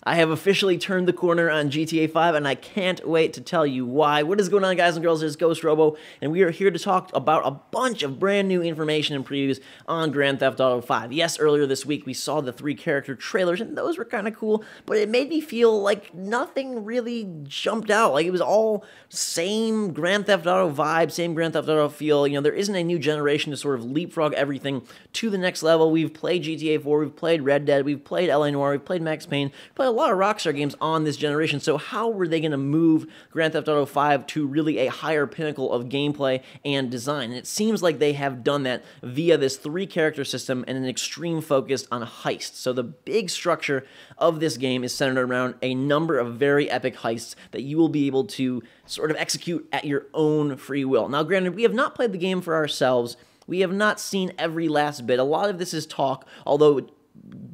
I have officially turned the corner on GTA 5, and I can't wait to tell you why. What is going on, guys and girls? It's GhostRobo, and we are here to talk about a bunch of brand new information and previews on Grand Theft Auto 5. Yes, earlier this week we saw the 3-character trailers, and those were kind of cool, but it made me feel like nothing really jumped out. Like, it was all same Grand Theft Auto vibe, same Grand Theft Auto feel. You know, there isn't a new generation to sort of leapfrog everything to the next level. We've played GTA 4, we've played Red Dead, we've played LA Noire, we've played Max Payne, played a lot of Rockstar games on this generation, so how were they going to move Grand Theft Auto 5 to really a higher pinnacle of gameplay and design? And it seems like they have done that via this 3-character system and an extreme focus on heists. So the big structure of this game is centered around a number of very epic heists that you will be able to sort of execute at your own free will. Now, granted, we have not played the game for ourselves. We have not seen every last bit. A lot of this is talk, although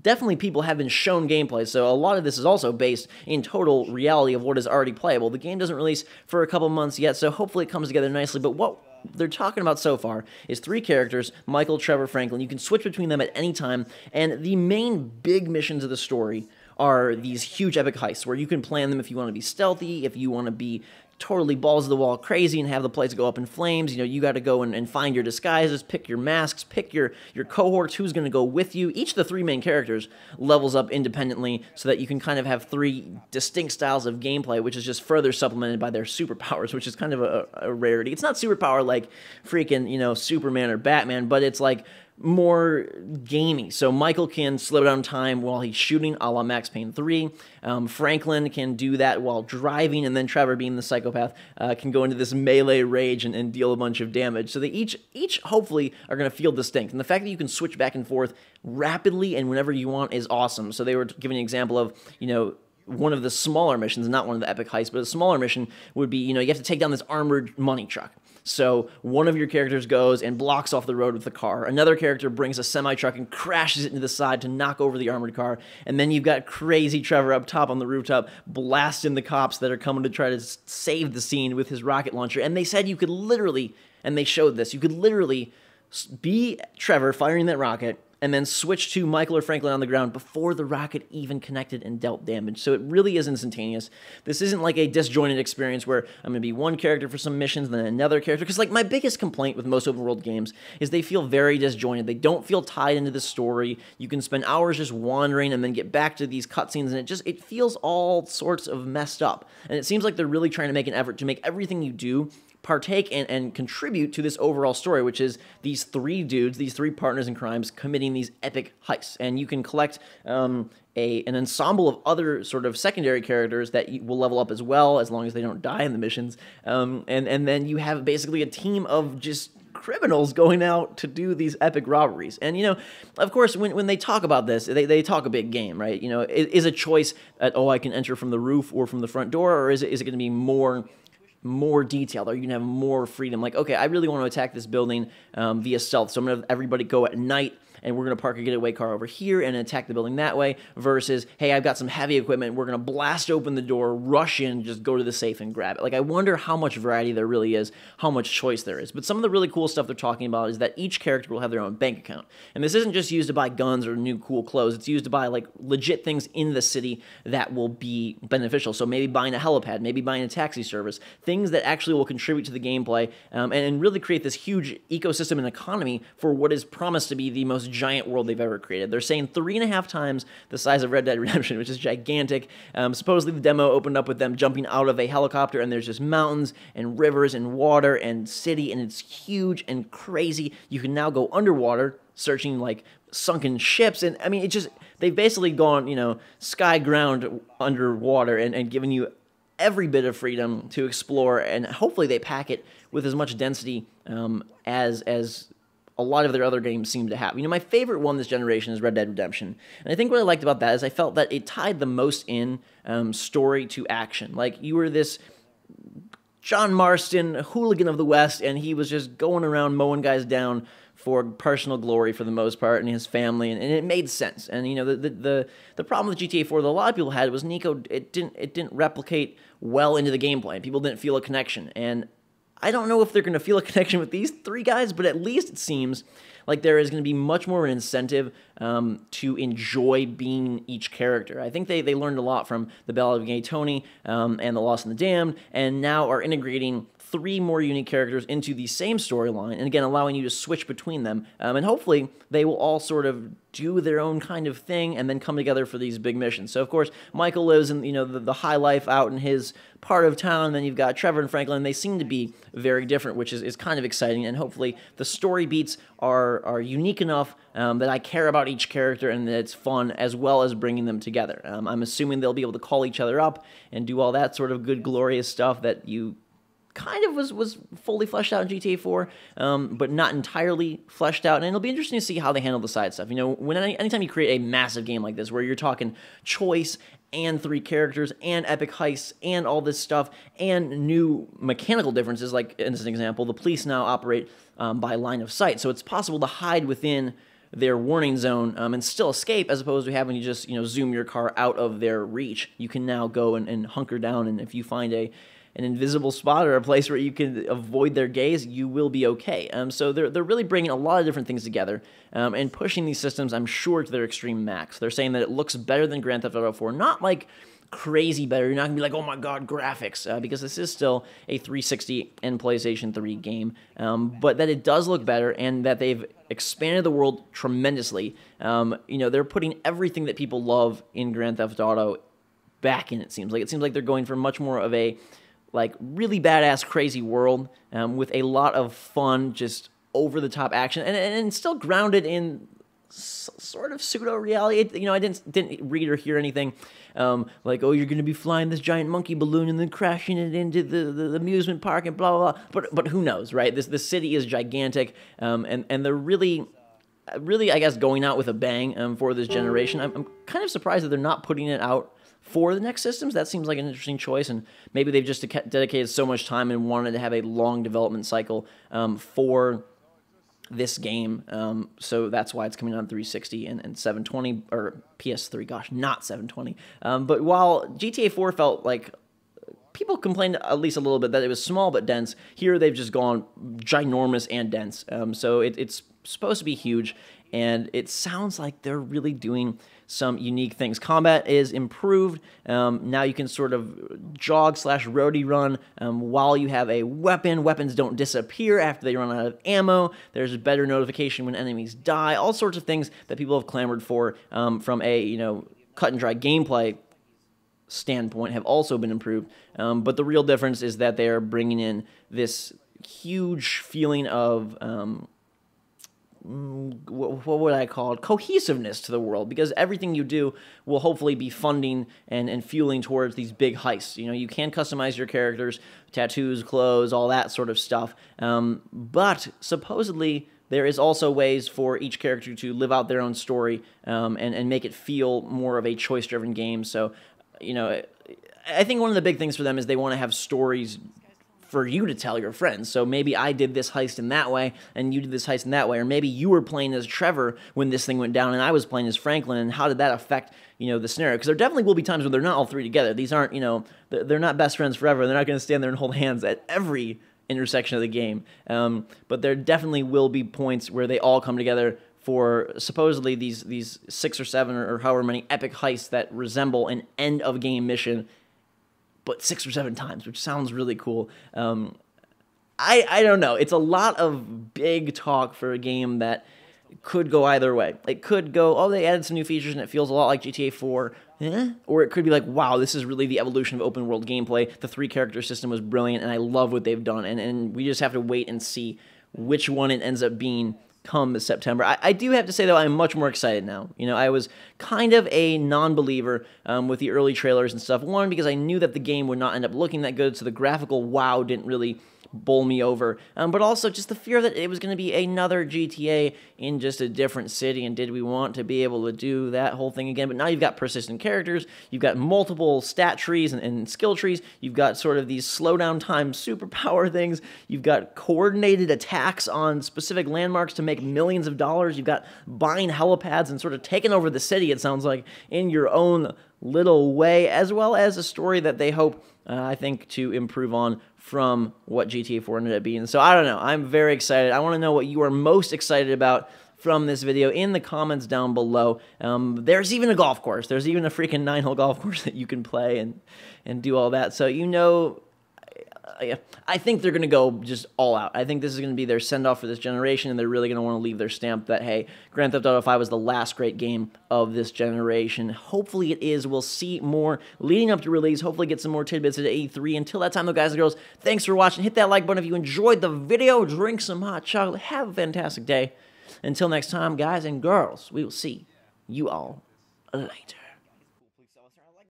definitely people have been shown gameplay, so a lot of this is also based in total reality of what is already playable. The game doesn't release for a couple months yet, so hopefully it comes together nicely, but what they're talking about so far is 3 characters, Michael, Trevor, Franklin. You can switch between them at any time, and the main big missions of the story are these huge epic heists where you can plan them if you want to be stealthy, if you want to be totally balls to the wall crazy and have the place go up in flames. You know, you got to go and find your disguises, pick your masks, pick your cohorts, who's going to go with you. Each of the 3 main characters levels up independently so that you can kind of have 3 distinct styles of gameplay, which is just further supplemented by their superpowers, which is kind of a rarity. It's not superpower like freaking, you know, Superman or Batman, but it's like more gamey. So Michael can slow down time while he's shooting, a la Max Payne 3. Franklin can do that while driving, and then Trevor, being the psychopath, can go into this melee rage and deal a bunch of damage. So they each hopefully are going to feel distinct. And the fact that you can switch back and forth rapidly and whenever you want is awesome. So they were giving an example of, you know, one of the smaller missions, not one of the epic heists, but a smaller mission would be, you know, you have to take down this armored money truck. So one of your characters goes and blocks off the road with the car. Another character brings a semi-truck and crashes it into the side to knock over the armored car. And then you've got crazy Trevor up top on the rooftop blasting the cops that are coming to try to save the scene with his rocket launcher. And they said you could literally, and they showed this, you could literally be Trevor firing that rocket and then switch to Michael or Franklin on the ground before the rocket even connected and dealt damage. So it really is instantaneous. This isn't like a disjointed experience where I'm going to be one character for some missions, then another character. Because, like, my biggest complaint with most open-world games is they feel very disjointed. They don't feel tied into the story. You can spend hours just wandering and then get back to these cutscenes, and it feels all sorts of messed up. And it seems like they're really trying to make an effort to make everything you do partake and contribute to this overall story, which is these 3 dudes, these 3 partners in crimes committing these epic heists. And you can collect an ensemble of other sort of secondary characters that you will level up as well, as long as they don't die in the missions. And then you have basically a team of just criminals going out to do these epic robberies. And, you know, of course, when they talk about this, they talk a big game, right? You know, is a choice that, oh, I can enter from the roof or from the front door, or is it going to be more detailed? Are you gonna have more freedom? Like, okay, I really want to attack this building via stealth, so I'm gonna have everybody go at night, and we're going to park a getaway car over here and attack the building that way, versus, hey, I've got some heavy equipment, we're going to blast open the door, rush in, just go to the safe and grab it. Like, I wonder how much variety there really is, how much choice there is. But some of the really cool stuff they're talking about is that each character will have their own bank account. And this isn't just used to buy guns or new cool clothes, it's used to buy, like, legit things in the city that will be beneficial. So maybe buying a helipad, maybe buying a taxi service, things that actually will contribute to the gameplay and really create this huge ecosystem and economy for what is promised to be the most giant world they've ever created. They're saying 3.5 times the size of Red Dead Redemption, which is gigantic. Supposedly the demo opened up with them jumping out of a helicopter, and there's just mountains and rivers and water and city, and it's huge and crazy. You can now go underwater searching like sunken ships, and I mean, they've basically gone, you know, sky ground underwater and given you every bit of freedom to explore, and hopefully they pack it with as much density as a lot of their other games seem to have. You know, my favorite one this generation is Red Dead Redemption. And I think what I liked about that is I felt that it tied the most in story to action. Like, you were this John Marston, hooligan of the West, and he was just going around mowing guys down for personal glory for the most part, and his family, and it made sense. And, you know, the problem with GTA 4 that a lot of people had was Nico, it didn't replicate well into the gameplay. People didn't feel a connection, and I don't know if they're going to feel a connection with these 3 guys, but at least it seems like there is going to be much more of an incentive to enjoy being each character. I think they learned a lot from the Ballad of Gay Tony and The Lost and the Damned, and now are integrating 3 more unique characters into the same storyline, and again, allowing you to switch between them. And hopefully, they will all sort of do their own kind of thing and then come together for these big missions. So, of course, Michael lives in, the high life out in his part of town, and then you've got Trevor and Franklin, and they seem to be very different, which is kind of exciting, and hopefully the story beats are unique enough that I care about each character and that it's fun, as well as bringing them together. I'm assuming they'll be able to call each other up and do all that sort of good, glorious stuff that you kind of was fully fleshed out in GTA 4, but not entirely fleshed out, and it'll be interesting to see how they handle the side stuff. Anytime you create a massive game like this, where you're talking choice and 3 characters and epic heists and all this stuff and new mechanical differences, like, as an example, the police now operate by line of sight, so it's possible to hide within their warning zone and still escape, as opposed to having to just zoom your car out of their reach. You can now go and hunker down, and if you find an invisible spot or a place where you can avoid their gaze, you will be okay. So they're really bringing a lot of different things together and pushing these systems, I'm sure, to their extreme max. They're saying that it looks better than Grand Theft Auto 4, not like crazy better. You're not going to be like, oh my god, graphics, because this is still a 360 and PlayStation 3 game, but that it does look better and that they've expanded the world tremendously. They're putting everything that people love in Grand Theft Auto back in, it seems like. It seems like they're going for much more of a really badass, crazy world with a lot of fun, just over-the-top action, and still grounded in sort of pseudo-reality. I didn't read or hear anything like, oh, you're going to be flying this giant monkey balloon and then crashing it into the amusement park and blah, blah, blah. But who knows, right? The city is gigantic, and they're really, I guess, going out with a bang for this generation. I'm kind of surprised that they're not putting it out for the next systems. That seems like an interesting choice, and maybe they've just dedicated so much time and wanted to have a long development cycle for this game, so that's why it's coming on 360 and 720, or PS3, gosh, not 720. But while GTA 4 felt like, people complained at least a little bit that it was small but dense, here they've just gone ginormous and dense, so it's supposed to be huge, and it sounds like they're really doing some unique things. Combat is improved. Now you can sort of jog/roadie run while you have a weapon. Weapons don't disappear after they run out of ammo. There's better notification when enemies die. All sorts of things that people have clamored for from a cut and dry gameplay standpoint have also been improved. But the real difference is that they are bringing in this huge feeling of what would I call it? Cohesiveness to the world, because everything you do will hopefully be funding and fueling towards these big heists. You can customize your characters, tattoos, clothes, all that sort of stuff. But supposedly there is also ways for each character to live out their own story and make it feel more of a choice-driven game. So, I think one of the big things for them is they want to have stories for you to tell your friends. So maybe I did this heist in that way, and you did this heist in that way, or maybe you were playing as Trevor when this thing went down, and I was playing as Franklin, and how did that affect, the scenario? Because there definitely will be times when they're not all 3 together. These aren't, they're not best friends forever. They're not going to stand there and hold hands at every intersection of the game. But there definitely will be points where they all come together for supposedly these 6 or 7 or however many epic heists that resemble an end-of-game mission, but 6 or 7 times, which sounds really cool. I don't know. It's a lot of big talk for a game that could go either way. It could go, oh, they added some new features and it feels a lot like GTA 4, or it could be like, wow, this is really the evolution of open world gameplay. The 3-character system was brilliant, and I love what they've done, and we just have to wait and see which one it ends up being come September. I do have to say, though, I'm much more excited now. I was kind of a non-believer with the early trailers and stuff. One, because I knew that the game would not end up looking that good, so the graphical wow didn't really bowl me over. But also just the fear that it was going to be another GTA in just a different city, and did we want to be able to do that whole thing again? But now you've got persistent characters, you've got multiple stat trees and skill trees, you've got sort of these slowdown time superpower things, you've got coordinated attacks on specific landmarks to make millions of dollars, you've got buying helipads and sort of taking over the city, it sounds like, in your own little way, as well as a story that they hope, I think, to improve on from what GTA 4 ended up being. So I don't know. I'm very excited. I want to know what you are most excited about from this video in the comments down below. There's even a golf course. There's even a freaking 9-hole golf course that you can play and do all that. So, you know, I think they're going to go just all out. I think this is going to be their send-off for this generation, and they're really going to want to leave their stamp that, hey, Grand Theft Auto 5 was the last great game of this generation. Hopefully it is. We'll see more leading up to release. Hopefully get some more tidbits at E3. Until that time, though, guys and girls, thanks for watching. Hit that like button if you enjoyed the video. Drink some hot chocolate. Have a fantastic day. Until next time, guys and girls, we will see you all later.